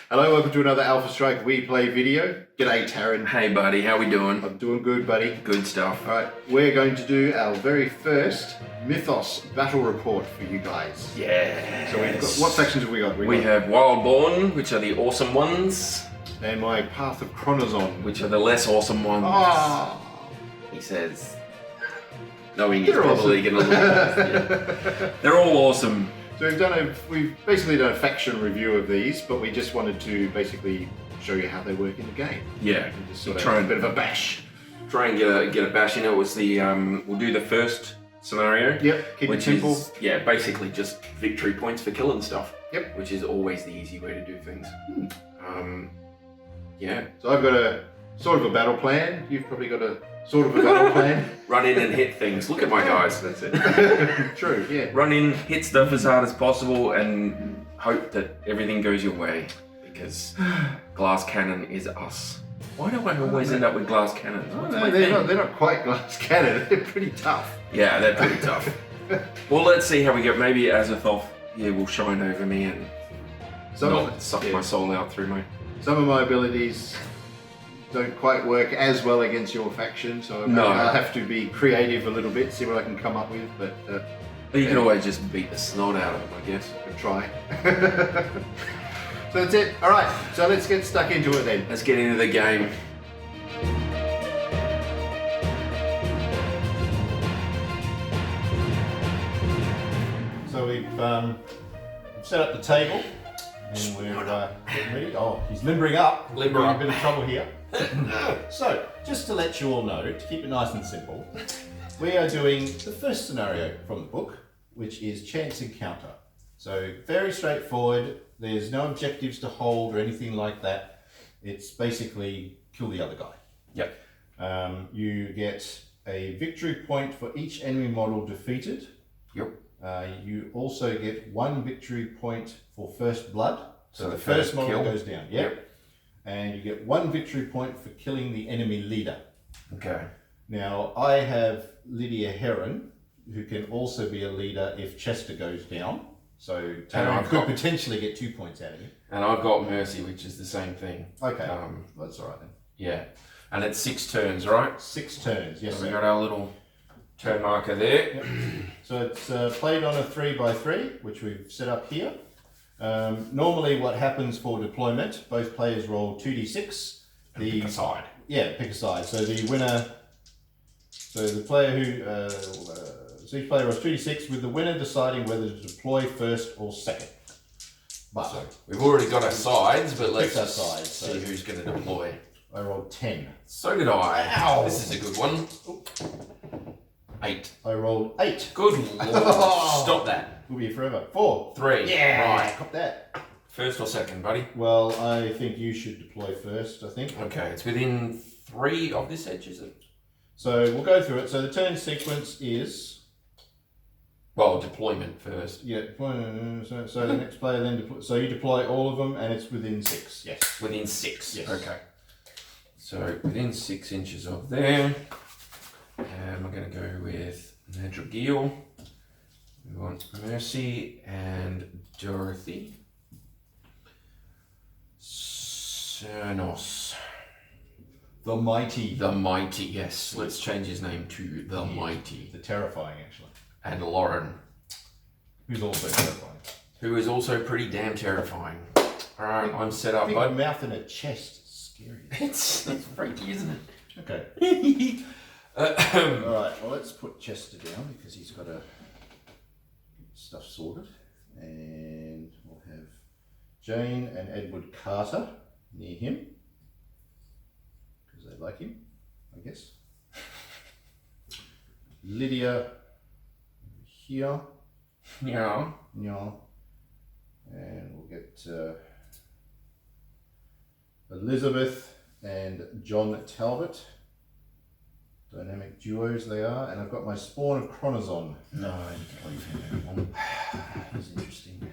Hello, welcome to another Alpha Strike We Play video. G'day, Tarron. Hey, buddy, how we doing? I'm doing good, buddy. Good stuff. Alright, we're going to do our very first Mythos battle report for you guys. Yeah. So we've got, what sections have we got? We have Wyldborne, which are the awesome ones, and my Path of Chronozon, which are the less awesome ones. Ah, He says, knowing he's They're probably awesome. going to lose. They're all awesome. So we've basically done a faction review of these, but we just wanted to basically show you how they work in the game. Yeah. And just sort Try of and- a bit of a bash. Try and get a bash in it. Was the we'll do the first scenario. Yep, keep it which simple. is basically just victory points for killing stuff. Yep. Which is always the easy way to do things. Yeah. So I've got a sort of a battle plan. You've probably got a sort of a battle plan. Run in and hit things. Look at my guys. That's it. True, yeah. Run in, hit stuff as hard as possible, and hope that everything goes your way. Because glass cannon is us. Why do I always end up with glass cannons? What's my thing? They're not quite glass cannon. They're pretty tough. Yeah, they're pretty tough. Well, let's see how we go. Maybe Azathoth will shine over me and suck my soul out through my... Some of my abilities don't quite work as well against your faction, so I'll have to be creative a little bit, see what I can come up with, but you can always just beat the snot out of them, I guess. I'll try. So that's it. Alright, so let's get stuck into it then. Let's get into the game. So we've set up the table and we're getting ready. Oh, he's limbering up. Limber We're in up. a bit of trouble here. So, just to let you all know, to keep it nice and simple, we are doing the first scenario from the book, which is chance encounter. So, very straightforward. There's no objectives to hold or anything like that. It's basically kill the other guy. Yep. You get a victory point for each enemy model defeated. Yep. You also get one victory point for first blood. So the first first model kill. goes down. Yep. And you get one victory point for killing the enemy leader. Okay. Now, I have Lydia Heron, who can also be a leader if Chester goes down. So Tarron could potentially get 2 points out of you. And I've got Mercy, which is the same thing. Okay, that's all right then. Yeah. And it's 6 turns, right? 6 turns, yes So sir. we got our little turn marker there. Yep. So it's played on a 3x3, which we've set up here. Normally what happens for deployment, both players roll 2d6. Pick a side. Yeah, pick a side. So the winner, so the player who, so each player rolls 2d6 with the winner deciding whether to deploy first or second. But So we've already got our sides, but let's Pick our just sides, see so- who's going to deploy. I rolled 10. So did I. Ow. This is a good one. 8. I rolled 8. Good lord. Stop that. We'll be here forever. 4. 3. Right. Cop that. First or second, buddy? Well, I think you should deploy first, I think. Okay, it's within 3 of this edge, is it? So we'll go through it. So the turn sequence is... Well, deployment first. Yeah, so the next player then deploys. So you deploy all of them and it's within 6. Yes. Within 6. Yes. Okay. So within 6 inches of there. And we're going to go with Madrigal. We want Mercy and Dorothy. Cernos. The Mighty. The Mighty, yes. Let's change his name to The Mighty. The Terrifying, actually. And Lauren, Who's also terrifying. who is also pretty damn terrifying. Alright, I'm set up, Big bud. mouth and a chest. Scary. It's freaky, isn't it? Okay. Alright, well let's put Chester down because he's got to get stuff sorted. And we'll have Jane and Edward Carter near him. Because they like him, I guess. Lydia here. Yeah. Yeah. And we'll get Elizabeth and John Talbot. Dynamic duos they are. And I've got my Spawn of Chronozon. No, I don't. He's interesting.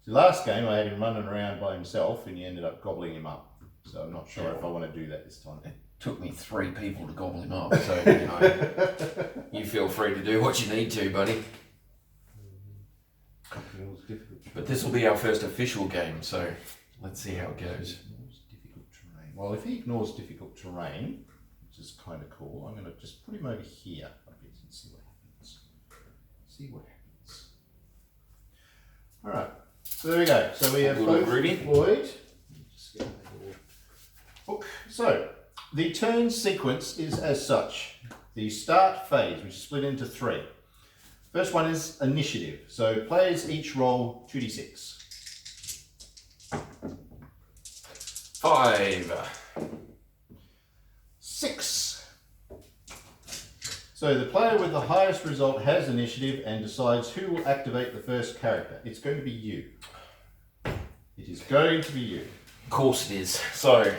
So last game I had him running around by himself and you ended up gobbling him up. So I'm not sure if I want to do that this time. Took me 3 people to gobble him up, so you know, you feel free to do what you need to, buddy. Feels difficult. But this will be our first official game, so Let's see how it goes. Ignores difficult terrain. Well, if he ignores difficult terrain, which is kind of cool, I'm going to just put him over here a bit and see what happens. See what happens. All right. So there we go. So we have both deployed. Just get my little book. So the turn sequence is as such. The start phase, which is split into 3. First one is initiative. So players each roll 2d6. 5. 6. So the player with the highest result has initiative and decides who will activate the first character. It's going to be you. It is going to be you. Of course it is. So,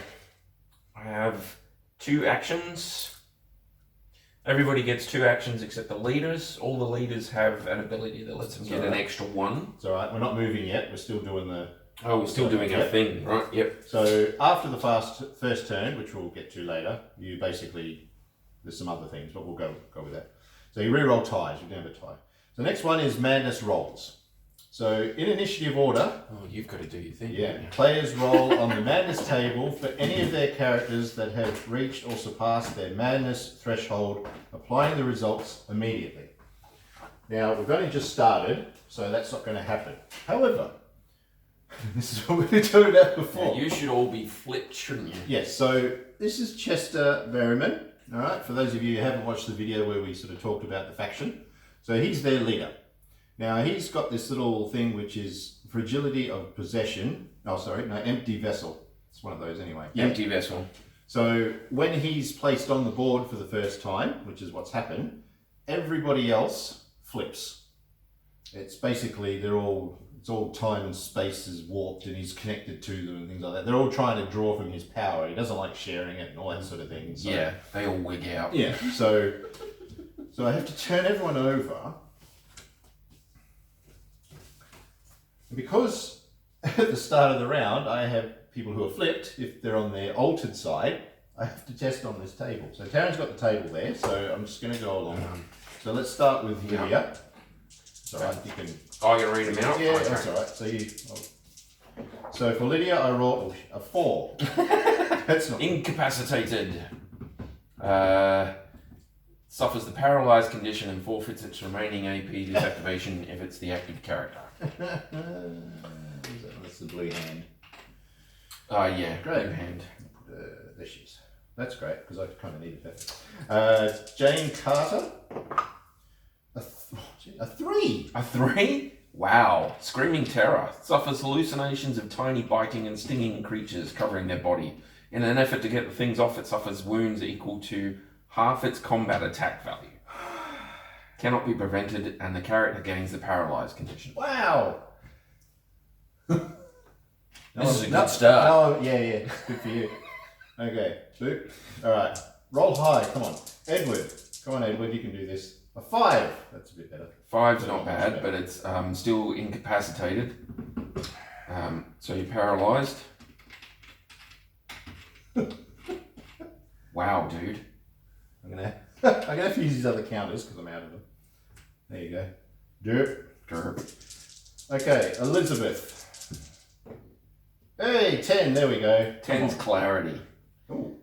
I have 2 actions. Everybody gets 2 actions except the leaders. All the leaders have an ability that lets them get an extra 1. It's alright, we're not moving yet, we're still doing the... Oh, we're still doing our thing, right? Yep. So after the first turn, which we'll get to later, you basically... There's some other things, but we'll go with that. So you re-roll ties, you don't have a tie. So the next one is madness rolls. So in initiative order... Oh, you've got to do your thing. Yeah, players roll on the madness table for any of their characters that have reached or surpassed their madness threshold, applying the results immediately. Now, we've only just started, so that's not going to happen. However, this is what we were talking about before. Yeah, you should all be flipped, shouldn't you? Yes, so this is Chester Berryman, all right, for those of you who haven't watched the video where we sort of talked about the faction. So he's their leader. Now he's got this little thing which is fragility of possession. Empty vessel. It's one of those anyway. Yeah. Empty vessel. So when he's placed on the board for the first time, which is what's happened, everybody else flips. It's basically it's all time and space is warped and he's connected to them and things like that. They're all trying to draw from his power. He doesn't like sharing it and all that sort of thing. So, yeah, they all wig out. Yeah. So I have to turn everyone over. Because at the start of the round I have people who are flipped, if they're on their altered side, I have to test on this table. So Tarron's got the table there, so I'm just going to go along. So let's start with Lydia. It's alright, you can... Oh, I can read them out? Yeah, okay. that's alright. So for Lydia I roll a 4. That's not... Incapacitated. Suffers the paralyzed condition and forfeits its remaining AP disactivation if it's the active character. That's the blue hand. Oh yeah, Great. blue hand. There she is. That's great, because I kind of needed that. Jane Carter. A 3. A 3? Wow. Screaming terror. Suffers hallucinations of tiny biting and stinging creatures covering their body. In an effort to get the things off, it suffers wounds equal to half its combat attack value. Cannot be prevented, and the character gains the paralyzed condition. Wow! This is a good start. Yeah, good for you. Okay, boop. Alright, roll high, come on. Edward, come on Edward, you can do this. A 5, that's a bit better. 5's not bad, but it's still incapacitated. So you're paralyzed. Wow, dude. I'm gonna have to use these other counters because I'm out of them. There you go. Derp. Okay, Elizabeth. Hey, 10, there we go. 10's clarity. Ooh.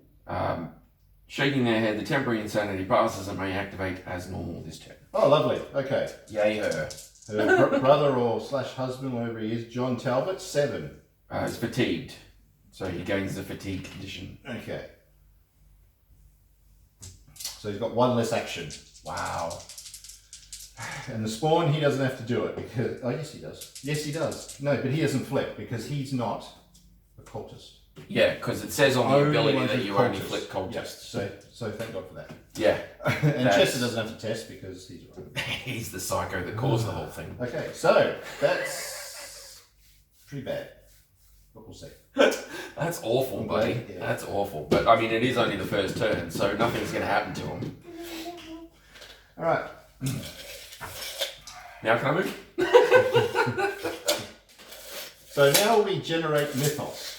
Shaking their head, the temporary insanity passes and may activate as normal this turn. Oh, lovely. Okay. Yay her. Her brother or / husband, whatever he is, John Talbot, 7. Is fatigued. So he gains the fatigue condition. Okay. So he's got 1 less action. Wow. And the spawn, he doesn't have to do it because... Oh, yes he does. Yes he does. No, but he doesn't flip because he's not a cultist. Yeah, because it says on the Only ability ones that with you only cultists. flip cultists. Yes, so thank God for that. Yeah. And Chester doesn't have to test because he's right. He's the psycho that caused the whole thing. Okay, so that's pretty bad. But we'll see. That's awful, buddy. Yeah. That's awful. But I mean, it is only the first turn, so nothing's going to happen to him. All right. Now can I move? So now we generate Mythos.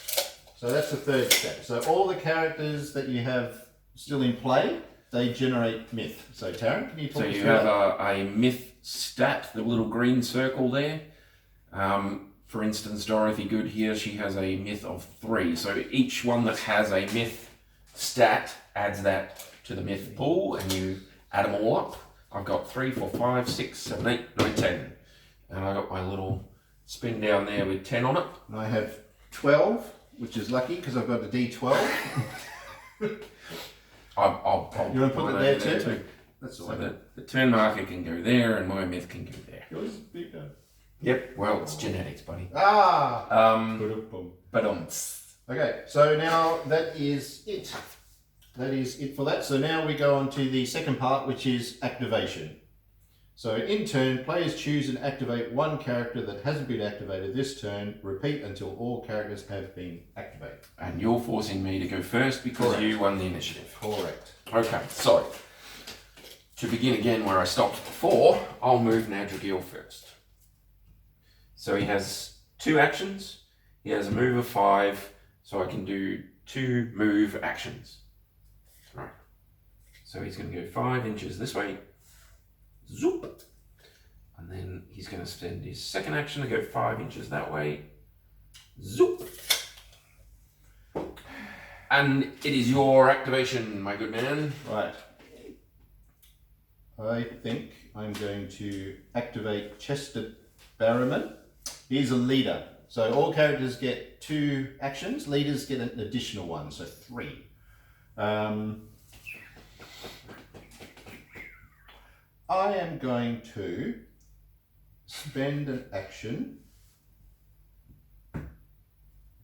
So that's the third step. So all the characters that you have still in play, they generate myth. So Tarron, can you talk us through have that? a myth stat, the little green circle there. for instance, Dorothy Good here, she has a myth of 3. So each one that has a myth stat adds that to the myth pool, and you add them all up. I've got 3, 4, 5, 6, 7, 8, 9, 10. And I got my little spin down there with 10 on it. And I have 12, which is lucky because I've got a D12. I'll you want to put it there too? That's all right. The turn marker can go there, and my myth can go there. Yours is bigger. Yep. Well, it's genetics, buddy. But okay, so now that is it. That is it for that. So now we go on to the second part, which is activation. So in turn, players choose and activate one character that hasn't been activated this turn. Repeat until all characters have been activated. And you're forcing me to go first because Correct. you won the initiative. Correct. Okay, so to begin again where I stopped before, I'll move Nadrigil first. So he has 2 actions. He has a move of 5, so I can do 2 move actions. Right. So he's going to go 5 inches this way. Zoop. And then he's going to spend his second action to go 5 inches that way. Zoop. And it is your activation, my good man. Right. I think I'm going to activate Chester Barrowman. He's a leader. So all characters get 2 actions. Leaders get an additional 1, so 3. I am going to spend an action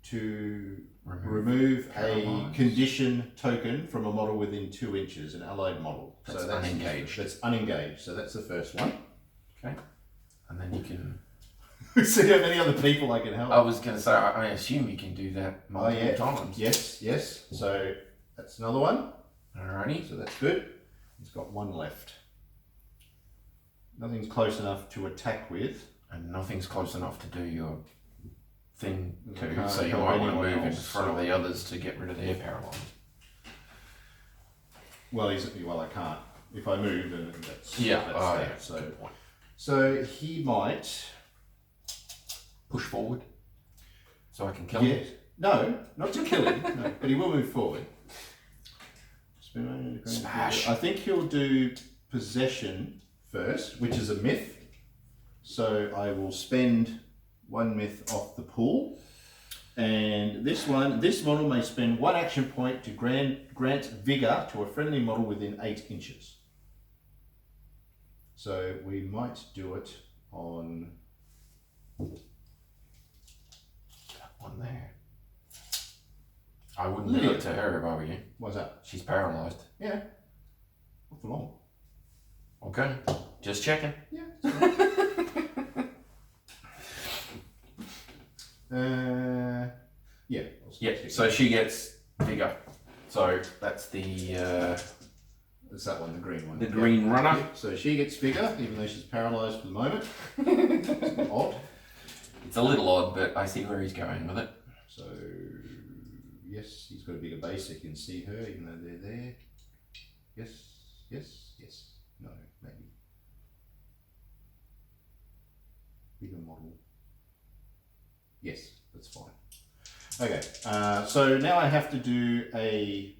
to remove a condition token from a model within 2 inches, an allied model. That's unengaged. That's unengaged. So that's the first one. Okay. And then you can... See how many other people I can help. I was going to say, I assume you can do that multiple times. Yes. So that's another one. Alrighty. So that's good. He's got 1 left. Nothing's close enough to attack with. And nothing's close enough to do your thing too. Can't So you help might want to anyone move in else, front of so- the others to get rid of their power lines. Well, I can't. If I move, then that's Yeah. that's that. So he might push forward. So I can kill Yeah. him. No, not to kill him. No, but he will move forward. Smash. I think he'll do possession first, which is a myth. So I will spend 1 myth off the pool. And this model may spend 1 action point to grant vigor to a friendly model within 8 inches. So we might do it on That one there. I wouldn't do it to her if I were you. What's that? She's paralysed. Yeah. Not for long. Okay. Just checking. Yeah. Yeah. Yeah. So she gets vigor. So that's the That's that one, the green one. the green runner. Yeah. So she gets vigor, even though she's paralysed for the moment. It's odd. It's a little odd, but I see where he's going with it. So yes, he's got a bigger base, so you can see her, even though they're there. Yes. No, maybe. Bigger model. Yes, that's fine. Okay, so now I have to do a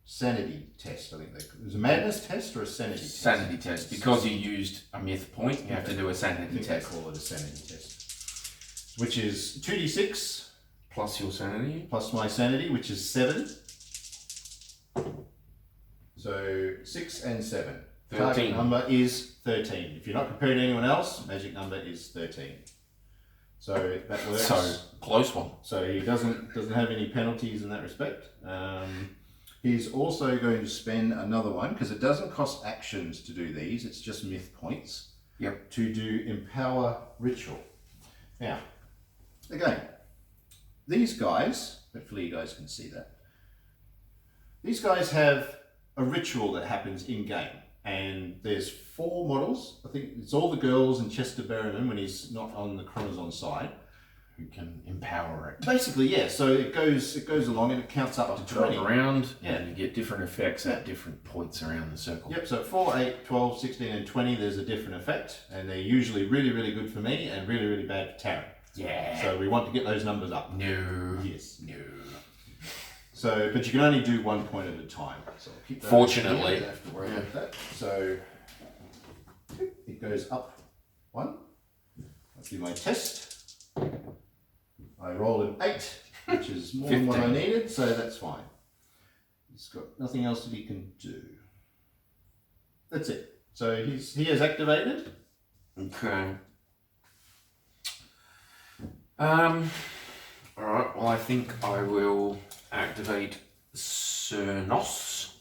sanity test. I think there's a madness test or a sanity test? Sanity test. Because you used a myth point, you have to do a I sanity think test. they call it a sanity test, which is 2d6 Plus your sanity. plus my sanity, which is 7. So 6 and 7. 13. Target number is 13. If you're not comparing to anyone else, magic number is 13. So that works. So close one. So he doesn't have any penalties in that respect. He's also going to spend another one, because it doesn't cost actions to do these, it's just myth points. Yep. To do Empower Ritual. Now, again, these guys, hopefully you guys can see that, these guys have a ritual that happens in game. And there's 4 models. I think it's all the girls and Chester Berryman when he's not on the Chronozon side. Who can empower it. Basically, yeah. So it goes along and it counts up to 20. Around, Yeah. and you get different effects at different points around the circle. Yep, so 4, 8, 12, 16 and 20 there's a different effect, and they're usually really, really good for me and really, really bad for Tarron. Yeah. So we want to get those numbers up. No. Yes. No. So, but you can only do 1 point at a time. So I'll keep that Fortunately. You don't have to worry about that. So it goes up 1. I'll do my test. I rolled an 8, which is more than what I needed, so that's fine. He's got nothing else that he can do. That's it. So he has activated. Okay. Alright, well I think I will activate Cernos.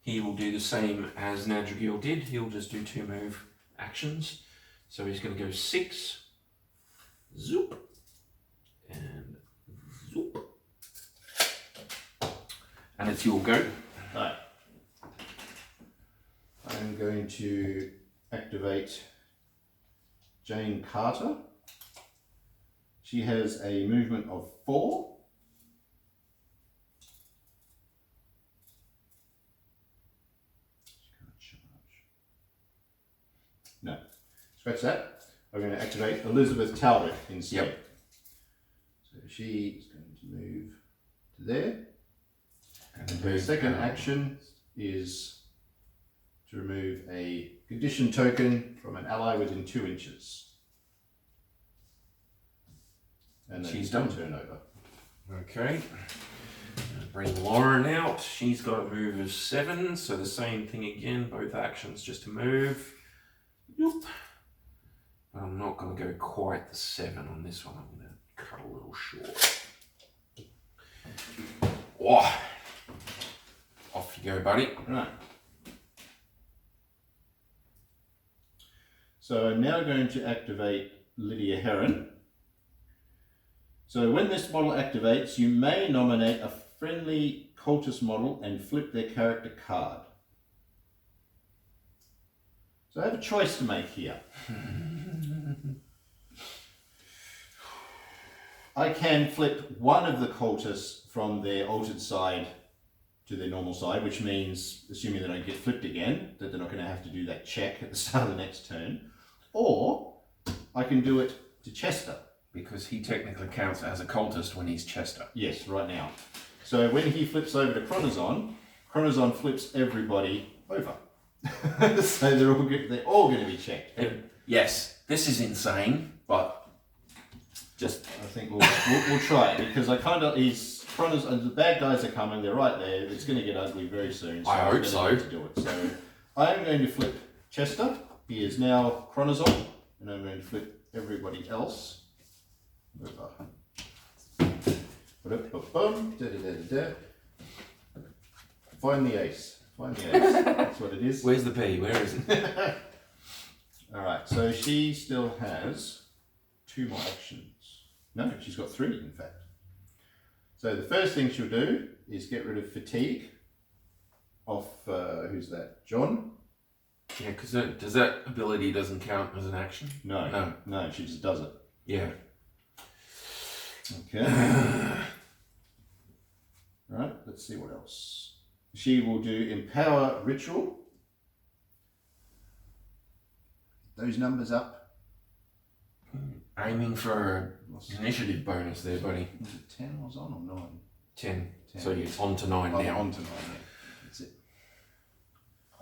He will do the same as Nadragil did. He'll just do 2 move actions. So he's going to go 6, zoop, and zoop. And it's your go. Right. I'm going to activate Jane Carter. She has a movement of 4. She can't charge. No. Scratch that. I'm going to activate Elizabeth Talbot instead. Yep. So she is going to move to there. And Her second action is to remove a condition token from an ally within 2 inches. And then She's done. done. Turn over. Okay. Bring Lauren out. She's got a move of 7, so the same thing again. Both actions just to move. Yoop. But I'm not going to go quite the 7 on this one. I'm going to cut a little short. Oh. Off you go, buddy. Right. So I'm now going to activate Lydia Heron. So when this model activates, you may nominate a friendly cultist model and flip their character card. So I have a choice to make here. I can flip one of the cultists from their altered side to their normal side, which means, assuming they don't get flipped again, that they're not going to have to do that check at the start of the next turn. Or I can do it to Chester. Because he technically counts as a cultist when he's Chester. Yes, right now. So when he flips over to Chronozon, Chronozon flips everybody over. So they're all going to be checked. Yes, this is insane, but just I think we'll try it because I kind of the bad guys are coming. They're right there. It's going to get ugly very soon. So I hope I'm so. gonna need to do it. So I'm going to flip Chester. He is now Chronozon, and I'm going to flip everybody else over. Find the ace. Find the ace. That's what it is. where's the P? Where is it? All right. So she still has 2 more actions. No, she's got 3 in fact. So the first thing she'll do is get rid of fatigue off, who's that? John? Yeah, because does that ability doesn't count as an action? No, she just does it. Yeah. Okay. Right, let's see what else. She will do Empower Ritual. Those numbers up. Aiming for initiative bonus there, buddy. Was it 10 I was on or 9? 10. 10. So it's on to 9 Oh, now. on to 9, yeah. That's it.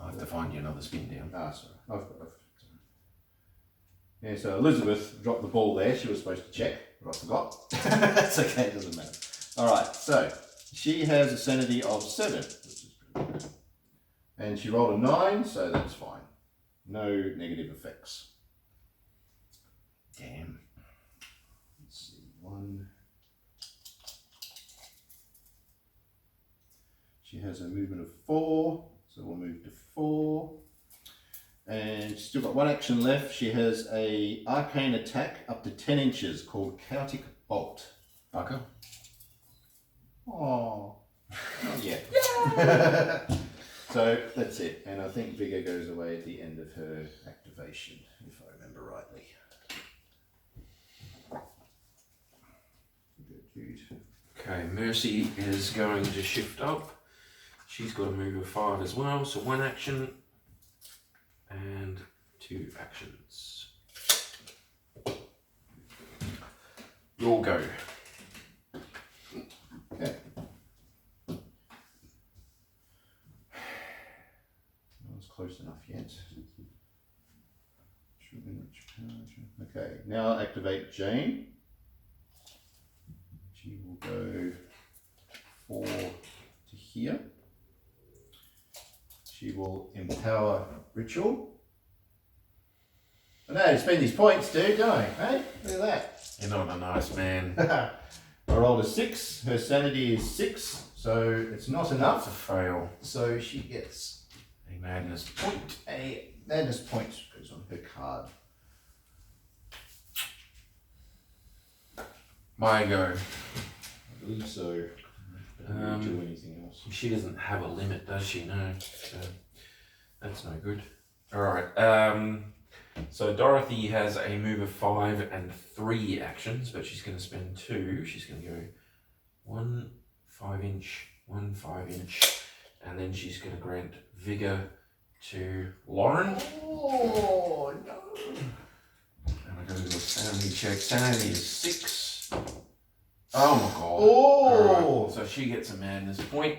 I have to find you another spin down. Ah, sorry. I've yeah, so Elizabeth dropped the ball there. She was supposed to check, but I forgot. That's okay, it doesn't matter. Alright, so she has a sanity of 7, which is pretty good. And she rolled a 9, so that's fine. No negative effects. Damn. Let's see, 1. She has a movement of 4, so we'll move to 4. And she's still got 1 action left. She has a arcane attack up to 10 inches called Chaotic Bolt. Fucker. Oh, not yet. So that's it. And I think Vigor goes away at the end of her activation, if I remember rightly. Okay, Mercy is going to shift up. She's got a move of 5 as well, so 1 action and 2 actions. Your go. Okay. No one's close enough yet. Okay, now I'll activate Jane. She will go 4 to here. She will empower Ritual. I know, to spend these points, dude, don't I? Hey, look at that. You're not a nice man. I rolled a 6. Her sanity is 6, so it's not enough. That's a fail. So she gets A madness point. a madness point goes on her card. My go. I believe so. I don't do anything else. She doesn't have a limit, does she? No. So that's no good. Alright. So Dorothy has a move of 5 and 3 actions, but she's going to spend 2. She's going to go 1 5-inch, 1 5-inch, and then she's going to grant Vigor to Lauren. Oh, no. And I go to a sanity check. Sanity is 6. Oh my god. Oh! Alright, so she gets a madness point.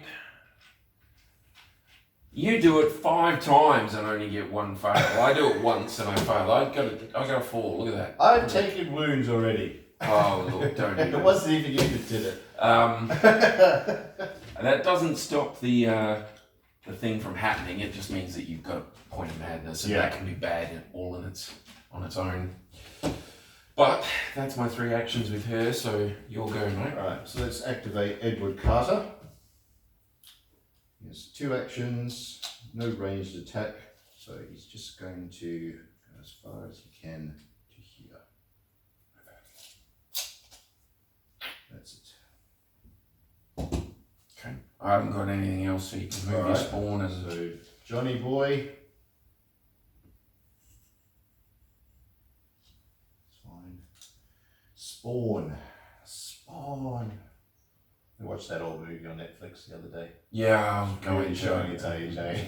You do it 5 times and only get 1 fail. I do it once and I fail. I got a 4. Look at that. I've taken wounds already. Oh look, don't even. It wasn't even you that did it. And that doesn't stop the thing from happening. It just means that you've got a point of madness, and that can be bad all on its own. But that's my 3 actions with her, so you'll go, mate. Alright, so let's activate Edward Carter. He has 2 actions, no ranged attack, so he's just going to go as far as he can to here. That's it. Okay. I haven't got anything else, so you can move your spawn and. So Johnny boy. It's fine. Spawn. I watched that old movie on Netflix the other day. Yeah, I'm going Really to. showing its age, eh?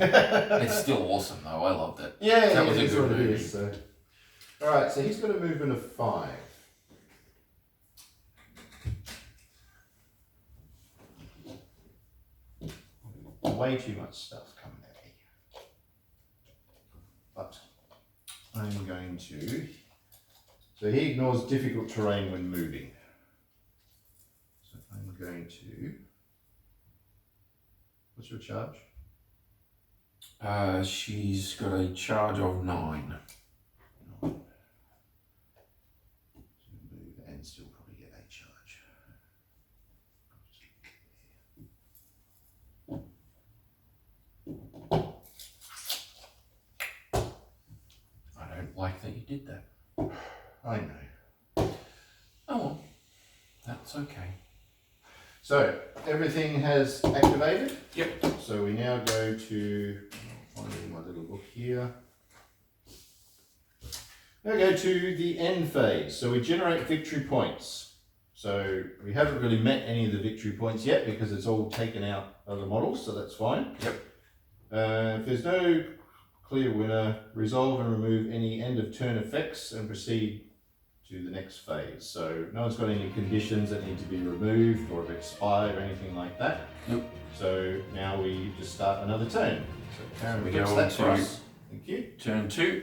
It's still awesome though. I loved it. Yeah, that was a it's good what it movie. is, so. Alright, so he's got a movement of 5. Way too much stuff coming at me. But I'm going to. So he ignores difficult terrain when moving. So I'm going to. What's your charge? She's got a charge of 9. So move and still probably get a charge. I don't like that you did that. I know. Oh well, that's okay. So everything has activated. Yep. So we now go to finding my little book here. Now go to the end phase. So we generate victory points. So we haven't really met any of the victory points yet because it's all taken out of the models, so that's fine. Yep. If there's no clear winner, resolve and remove any end of turn effects and proceed to the next phase. So no one's got any conditions that need to be removed or have expired or anything like that. Nope. So now we just start another turn. So Tarron, we fix go that on for to us. Thank you. Turn 2.